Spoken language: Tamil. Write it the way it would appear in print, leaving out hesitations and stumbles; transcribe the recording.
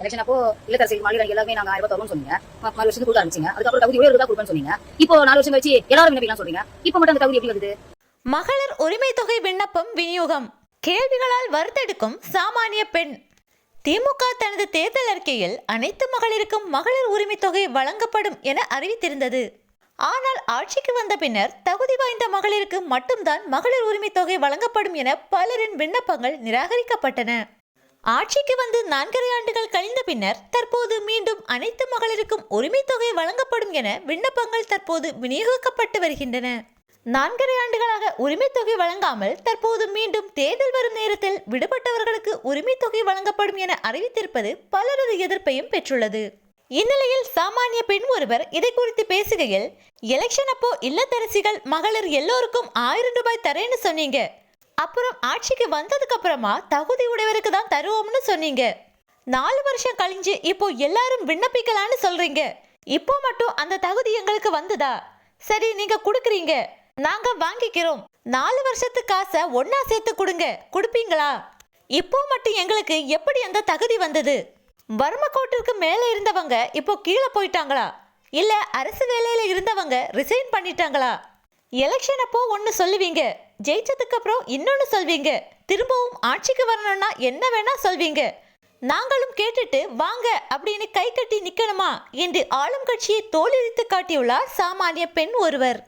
எலெக்ஷன் அப்போ இல்லத்தரசிகள் மாநிலம் எல்லாமே நாங்க 1000 ரூபாய் தரோம்னு சொன்னீங்க. 4 வருஷத்துக்கு கொடுக்க ஆரம்பிச்சீங்க. அதுக்கப்புறம் தகுதி உயர்வு தான் கொடுப்பேன்னு சொன்னீங்க. இப்போ 4 வருஷம் கழிச்சு எல்லாரும் விண்ணப்பிக்கலாம் சொல்றீங்க. இப்போ மட்டும் அந்த தகுதி எப்படி வருது? மகளிர் உரிமை தொகை விண்ணப்பம் விநியோகம் கேள்விகளால் வறுத்தெடுக்கும் சாமானிய பெண். திமுக தனது தேர்தல் அறிக்கையில் அனைத்து மகளிருக்கும் மகளிர் உரிமை தொகை வழங்கப்படும் என அறிவித்திருந்தது. ஆனால் ஆட்சிக்கு வந்த பின்னர் தகுதி வாய்ந்த மகளிருக்கு மட்டும்தான் மகளிர் உரிமை தொகை வழங்கப்படும் என பலரின் விண்ணப்பங்கள் நிராகரிக்கப்பட்டன. ஆட்சிக்கு வந்து 4.5 ஆண்டுகள் கழிந்த பின்னர் தற்போது மீண்டும் அனைத்து மகளிருக்கும் உரிமை தொகை வழங்கப்படும் என விண்ணப்பங்கள் தற்போது விநியோகிக்கப்பட்டு வருகின்றன. 4.5 ஆண்டுகளாக உரிமை தொகை வழங்காமல் தற்போது மீண்டும் தேர்தல் வரும் நேரத்தில் விடுபட்டவர்களுக்கு உரிமை தொகை வழங்கப்படும் என அறிவித்திருப்பது பலரது எதிர்ப்பையும் பெற்றுள்ளது. இந்நிலையில் சாமானிய பெண் ஒருவர் இதை குறித்து பேசுகையில், எலெக்ஷன் அப்போ இல்லத்தரசிகள் மகளிர் எல்லோருக்கும் 1000 ரூபாய் தரேன்னு சொன்னீங்க. அப்புறம் ஆட்சிக்கு வந்ததுக்கு அப்புறமா தகுதி உடையவருக்கு தான் தருவோம்னு சொன்னீங்க. 4 வருஷம் கழிஞ்சு இப்போ எல்லாரும் விண்ணப்பிக்கலான்னு சொல்றீங்க. இப்போ மட்டும் அந்த தகுதி எங்களுக்கு வந்ததா? சரி, நீங்க கொடுக்குறீங்க, நாங்க வாங்கிக்கிறோம். 4 வருஷத்து காசை ஒன்னா சேர்த்து கொடுங்க, கொடுப்பீங்களா? இப்போ மட்டும் எங்களுக்கு எப்படி அந்த தகுதி வந்தது? வறுமை கோட்டிற்கு மேலே இருந்தவங்க இப்போ கீழே போயிட்டாங்களா? இல்ல அரசு வேலையில இருந்தவங்க ரிசைன் பண்ணிட்டாங்களா? எலெக்ஷன் அப்போ ஒன்று சொல்லுவீங்க, ஜெயிச்சதுக்கு அப்புறம் இன்னொன்று சொல்வீங்க, திரும்பவும் ஆட்சிக்கு வரணும்னா என்ன வேணா சொல்வீங்க. நாங்களும் கேட்டுட்டு வாங்க அப்படின்னு கை கட்டி நிக்கணுமா என்று ஆளும் கட்சியை தோலுரித்து காட்டியுள்ளார் சாமானிய பெண் ஒருவர்.